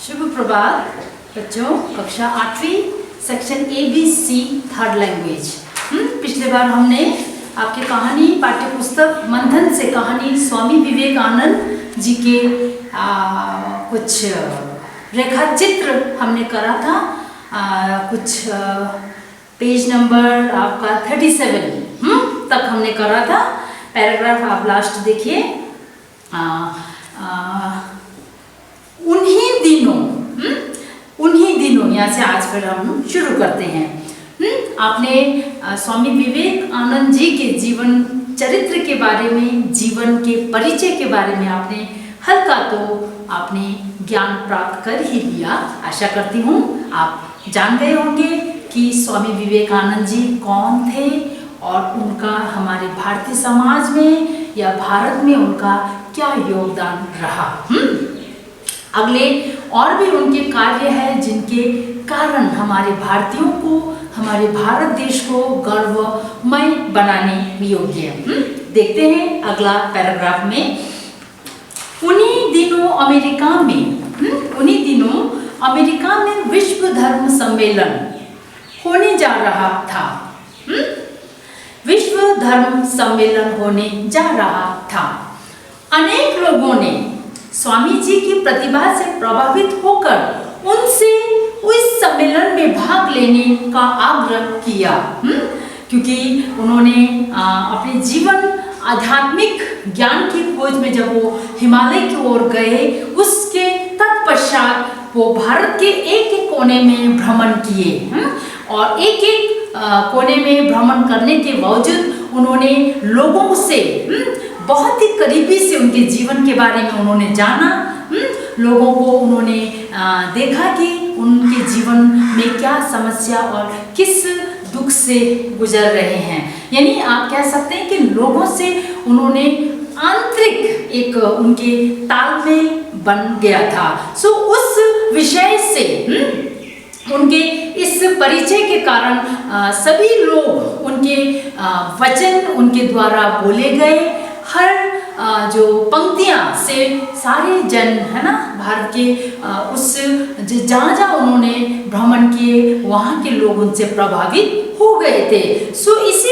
शुभ प्रभात बच्चों। कक्षा 8वीं सेक्शन ABC थर्ड लैंग्वेज। पिछले बार हमने आपके कहानी पाठ्यपुस्तक मंथन से कहानी स्वामी विवेकानंद जी के कुछ रेखा चित्र हमने करा था। कुछ पेज नंबर आपका 37 तक हमने करा था। पैराग्राफ आप लास्ट देखिए। उन्हीं दिनों यहाँ से आज फिर हम शुरू करते हैं। आपने स्वामी विवेकानंद जी के जीवन चरित्र के बारे में, जीवन के परिचय के बारे में आपने हल्का तो आपने ज्ञान प्राप्त कर ही लिया। आशा करती हूँ आप जान गए होंगे कि स्वामी विवेकानंद जी कौन थे और उनका हमारे भारतीय समाज में या भारत में उनका क्या योगदान रहा। अगले और भी उनके कार्य हैं जिनके कारण हमारे भारतीयों को, हमारे भारत देश को गर्वमय बनाने योग्य है। देखते हैं अगला पैराग्राफ में। उन्हीं दिनों अमेरिका में विश्व धर्म सम्मेलन होने जा रहा था। विश्व धर्म सम्मेलन होने जा रहा था। अनेक लोगों ने स्वामी जी की प्रतिभा से प्रभावित होकर उनसे उस सम्मेलन में भाग लेने का आग्रह किया, क्योंकि उन्होंने अपने जीवन आध्यात्मिक ज्ञान की खोज में जब वो हिमालय की ओर गए, उसके तत्पश्चात वो भारत के एक एक कोने में भ्रमण किए और एक एक कोने में भ्रमण करने के बावजूद उन्होंने लोगों से बहुत ही करीबी से उनके जीवन के बारे में उन्होंने जाना। लोगों को उन्होंने देखा कि उनके जीवन में क्या समस्या और किस दुख से गुजर रहे हैं। यानी आप कह सकते हैं कि लोगों से उन्होंने आंतरिक एक उनके तालमेल बन गया था। सो उस विषय से उनके इस परिचय के कारण सभी लोग उनके वचन उनके द्वारा बोले गए। हर जो पंक्तियां से सारे जन है ना भारत के उस जहाँ उन्होंने भ्रमण किए वहाँ के लोग उनसे प्रभावित हो गए थे। सो इसी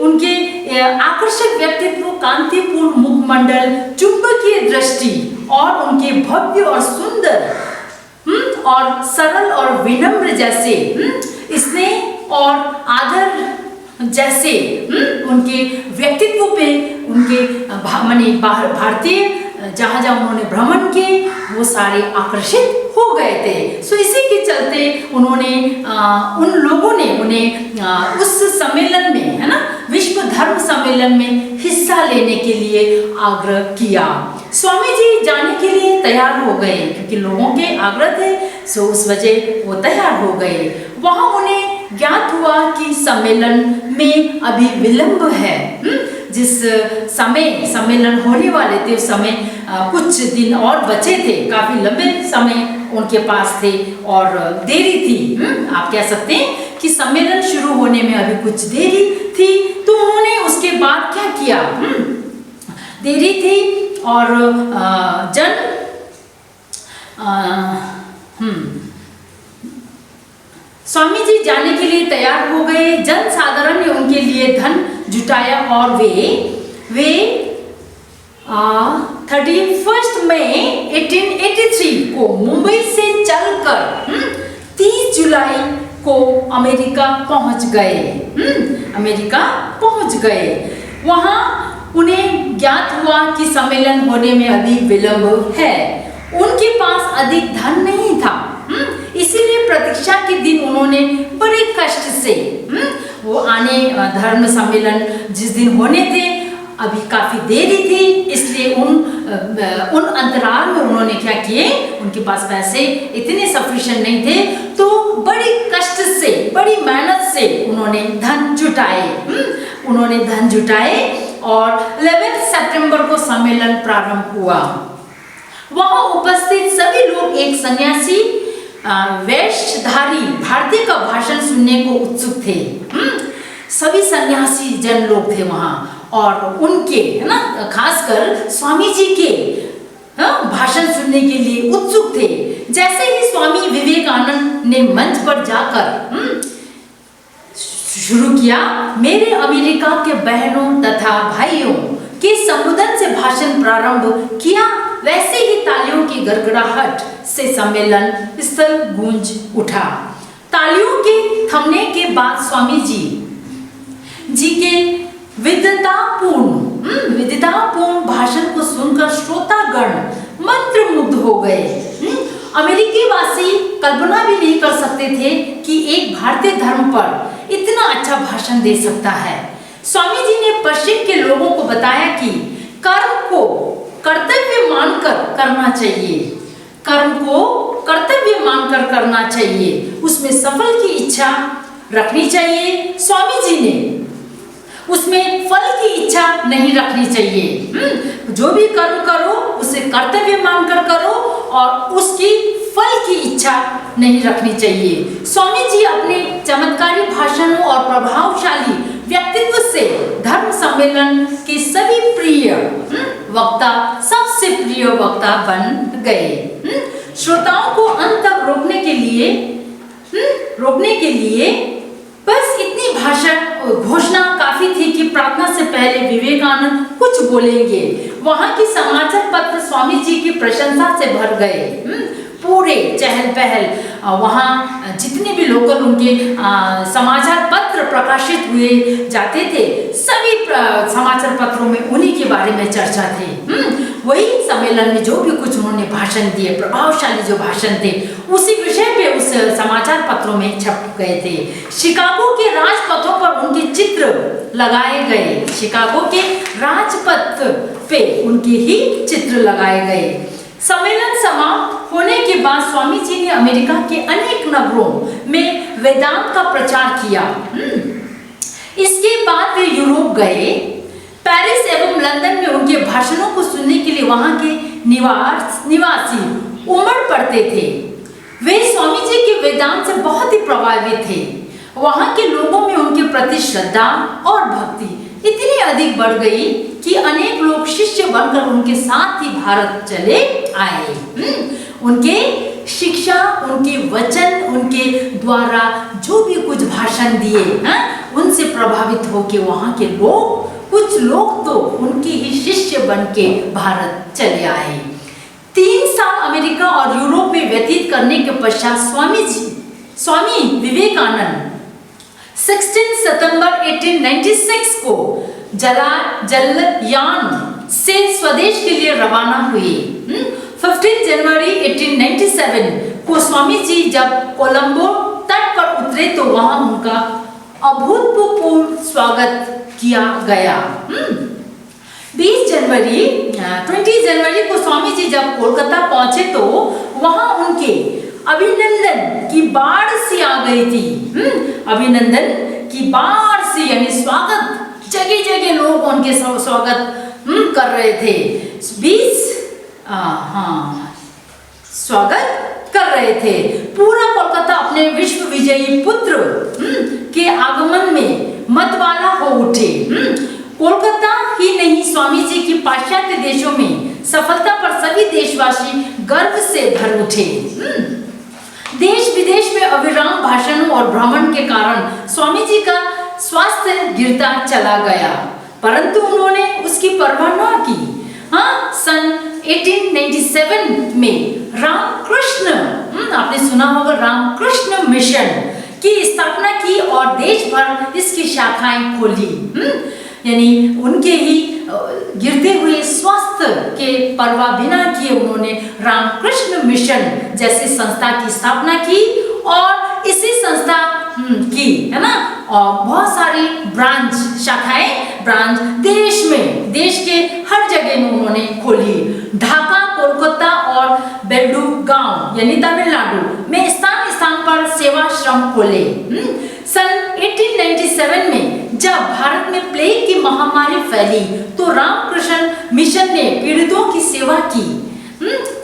उनके आकर्षक व्यक्तित्व, कांतिपूर्ण मुखमंडल, चुंबकीय दृष्टि और उनके भव्य और सुंदर और सरल और विनम्र जैसे स्नेह और आदर जैसे उनके व्यक्तित्व पे उनके भारतीय जहाँ उन्होंने भ्रमण किए वो सारे आकर्षित हो गए थे। सो इसी के चलते उन्होंने उन लोगों ने उन्हें उस सम्मेलन में है ना विश्व धर्म सम्मेलन में हिस्सा लेने के लिए आग्रह किया। स्वामी जी जाने के लिए तैयार हो गए क्योंकि लोगों के आग्रह थे। सो उस वजह वो तैयार हो गए। वहाँ उन्हें ज्ञात हुआ कि सम्मेलन में अभी विलंब है। जिस समय सम्मेलन होने वाले थे उस समय कुछ दिन और बचे थे, काफी लंबे समय उनके पास थे और देरी थी। आप कह सकते हैं कि सम्मेलन शुरू होने में अभी कुछ देरी थी। तो उन्होंने उसके बाद क्या किया, देरी थी और स्वामी जी जाने के लिए तैयार हो गए। जन साधारण ने उनके लिए धन जुटाया और वे 31 मई 1883 को मुंबई से चलकर 30 जुलाई को अमेरिका पहुंच गए। वहां उन्हें ज्ञात हुआ कि सम्मेलन होने में अभी विलंब है। उनके पास अधिक धन नहीं था, इसीलिए प्रतीक्षा के दिन उन्होंने बड़े कष्ट से वो आने धर्म सम्मेलन जिस दिन होने थे अभी काफी देरी थी, इसलिए उन अंतराल में उन्होंने क्या किए, उनके पास पैसे इतने सफिशिएंट नहीं थे तो बड़ी कष्ट से, बड़ी मेहनत से उन्होंने धन जुटाए और 11 सितंबर को सम्मेलन प्रारंभ हुआ। वहां उपस्थित सभी लोग एक सन्यासी वेशधारी भारतीय का भाषण सुनने को उत्सुक थे। सभी सन्यासी जन लोग थे वहां और उनके है ना खासकर स्वामी जी के भाषण सुनने के लिए उत्सुक थे। जैसे ही स्वामी विवेकानंद ने मंच पर जाकर शुरू किया, मेरे अमेरिका के बहनों तथा भाइयों के संबोधन से भाषण प्रारंभ किया, वैसे ही तालियों की गड़गड़ाहट से सम्मेलन स्थल गूंज उठा। तालियों के थमने के बाद स्वामी जी के विद्वतापूर्ण भाषण को सुनकर श्रोतागण मंत्रमुग्ध हो गए। अमेरिकी वासी कल्पना भी नहीं कर सकते थे कि एक भारतीय धर्म पर इतना अच्छा भाषण दे सकता है। स्वामी जी ने पश्चिम के लोगों को बताया कि कर्म को कर्तव्य मानकर करना चाहिए, कर्म को कर्तव्य मानकर करना चाहिए, उसमें सफल की इच्छा रखनी चाहिए। स्वामी जी ने उसमें फल की इच्छा नहीं रखनी चाहिए। जो भी कर्म करो उसे कर्तव्य मानकर करो और उसकी फल की इच्छा नहीं रखनी चाहिए। स्वामी जी अपने चमत्कारी भाषणों और प्रभावशाली व्यक्तित्व से धर्म सम्मेलन के सभी प्रिय वक्ता, सबसे प्रिय वक्ता बन गए। श्रोताओं को अंत तक रोकने के लिए बस इतनी भाषण घोषणा काफी थी कि प्रार्थना से पहले विवेकानंद कुछ बोलेंगे। वहां की समाचार पत्र स्वामी जी की प्रशंसा से भर गए। पूरे चहल पहल, वहाँ जितने भी लोकल उनके समाचार पत्र प्रकाशित हुए जाते थे, सभी समाचार पत्रों में उन्हीं के बारे में चर्चा थी। वही सम्मेलन में जो भी कुछ उन्होंने भाषण दिए, प्रभावशाली जो भाषण थे, उसी विषय पे उस समाचार पत्रों में छप गए थे। शिकागो के राजपथों पर उनके चित्र लगाए गए, शिकागो के राजपथ पे उनके ही चित्र लगाए गए। सम्मेलन समाप्त होने के बाद स्वामी जी ने अमेरिका के अनेक नगरों में वेदांत का प्रचार किया। इसके बाद वे यूरोप गए। पेरिस एवं लंदन में उनके भाषणों को सुनने के लिए वहां के निवासी उमड़ पड़ते थे। वे स्वामी जी के वेदांत से बहुत ही प्रभावित थे। वहां के लोगों में उनके प्रति श्रद्धा और भक्ति इतनी अधिक बढ़ गई कि अनेक लोग शिष्य बनकर उनके साथ ही भारत चले आए। उनके शिक्षा, उनके वचन, उनके द्वारा जो भी कुछ भाषण दिए, उनसे प्रभावित होकर वहां के लोग, कुछ लोग तो उनके ही शिष्य बन के भारत चले आए। 3 साल अमेरिका और यूरोप में व्यतीत करने के पश्चात स्वामी विवेकानंद 16 सितंबर 1896 को जलयान से स्वदेश के लिए रवाना हुए। 15 जनवरी 1897 को स्वामी जी जब कोलंबो तट पर उतरे तो वहां उनका अभूतपूर्व स्वागत किया गया। 20 जनवरी को स्वामी जी जब कोलकाता पहुंचे तो वहां उनके अभिनंदन की बाढ़ सी आ गई थी। अभिनंदन की बाढ़ सी, यानी स्वागत, जगह जगह लोग उनके स्वागत कर रहे थे। स्वागत कर रहे थे। पूरा कोलकाता अपने विश्व विजयी पुत्र के आगमन में मतवाला हो उठे। कोलकाता ही नहीं, स्वामी जी की पाश्चात्य देशों में सफलता पर सभी देशवासी गर्व से भर उठे। देश विदेश में अविराम भाषणों और भ्रमण के कारण स्वामी जी का स्वास्थ्य गिरता चला गया, परंतु उन्होंने उसकी परवाह न की। सन 1897 में रामकृष्ण, आपने सुना होगा, रामकृष्ण मिशन की स्थापना की और देश भर इसकी शाखाएं खोली। यानी उनके ही गिरते हुए स्वास्थ्य के परवाह बिना किए उन्होंने रामकृष्ण मिशन जैसी संस्था की स्थापना की और इसी संस्था की, है ना, और बहुत सारी ब्रांच देश के हर जगह में उन्होंने खोली। ढाका, कोलकाता और बेलगांव यानी तमिलनाडु में स्थान स्थान पर सेवाश्रम खोले। सन 1897 में जब भारत में प्लेग की महामारी फैली तो रामकृष्ण मिशन ने पीड़ितों की सेवा की।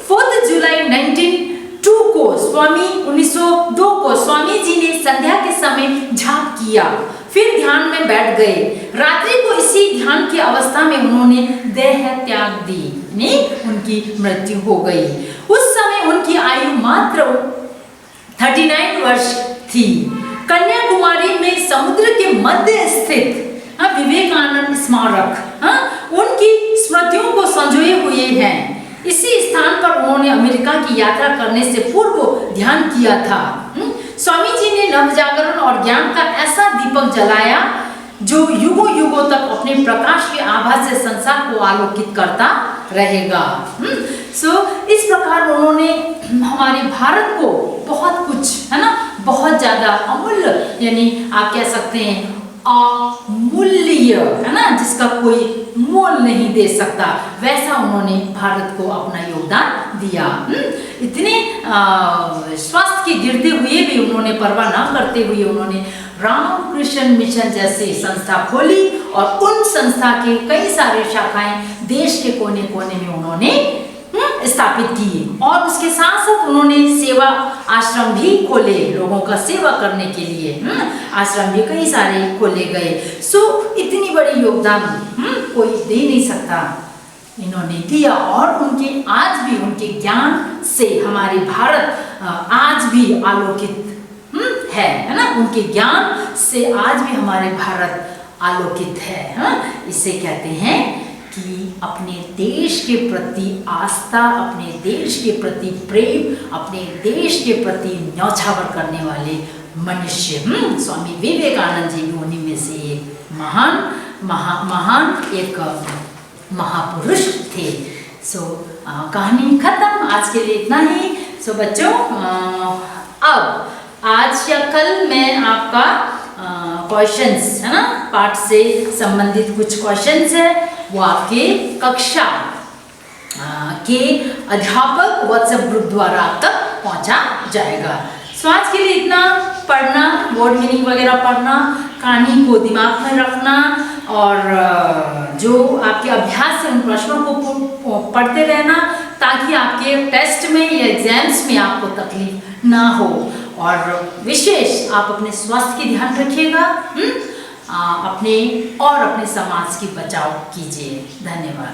4 जुलाई 1902 को स्वामी जी ने संध्या के समय जाप किया, फिर ध्यान में बैठ गए। रात्रि को इसी ध्यान की अवस्था में उन्होंने देह त्याग दी। में उनकी मृत्यु हो गई। उस समय उनकी आयु मात्र 39 वर्ष थी। कन्याकुमारी में समुद्र के मध्य स्थित विवेकानंद स्मारक उनकी स्मृतियों को संजोए हुए हैं। इसी स्थान पर उन्होंने अमेरिका की यात्रा करने से पूर्व ध्यान किया था। स्वामी जी ने नवजागरण और ज्ञान का ऐसा दीपक जलाया जो युगों युगों तक अपने प्रकाश के आभा से संसार को आलोकित करता रहेगा। इस प्रकार उन्होंने हमारे भारत को बहुत कुछ, है ना, बहुत ज्यादा अमूल्य, यानी आप कह सकते हैं अमूल्य, है ना, जिसका कोई मोल नहीं दे सकता, वैसा उन्होंने भारत को अपना योगदान दिया। इतने स्वास्थ्य के गिरते हुए भी उन्होंने परवाह न करते हुए उन्होंने रामकृष्ण मिशन जैसे संस्था खोली और उन संस्था के कई सारे शाखाएं देश के कोने कोने में उन्होंने स्थापित किए। और उसके साथ साथ उन्होंने सेवा आश्रम भी खोले, लोगों का सेवा करने के लिए आश्रम भी कई सारे खोले गए। इतनी बड़ी योगदान कोई दे नहीं सकता, इन्होंने दिया। और उनके आज भी उनके ज्ञान से हमारे भारत आज भी आलोकित है ना, उनके ज्ञान से आज भी हमारे भारत आलोकित है। इसे कहते हैं कि अपने देश के प्रति आस्था, अपने देश के प्रति प्रेम, अपने देश के प्रति न्यौछावर करने वाले मनुष्य। स्वामी विवेकानंद जी भी उन्हीं में से एक महान एक महापुरुष थे। कहानी खत्म, आज के लिए इतना ही। बच्चों, अब आज या कल मैं आपका क्वेश्चंस, है ना, पाठ से संबंधित कुछ क्वेश्चंस है, वो आपके कक्षा के अध्यापक व्हाट्सएप ग्रुप द्वारा आप तक पहुंचा जाएगा। आज के लिए इतना। पढ़ना, वर्ड मीनिंग वगैरह पढ़ना, कहानी को दिमाग में रखना और जो आपके अभ्यास है उन प्रश्नों को पढ़ते रहना, ताकि आपके टेस्ट में या एग्जाम्स में आपको तकलीफ ना हो। और विशेष आप अपने स्वास्थ्य की ध्यान रखिएगा, अपने और अपने समाज की बचाव कीजिए। धन्यवाद।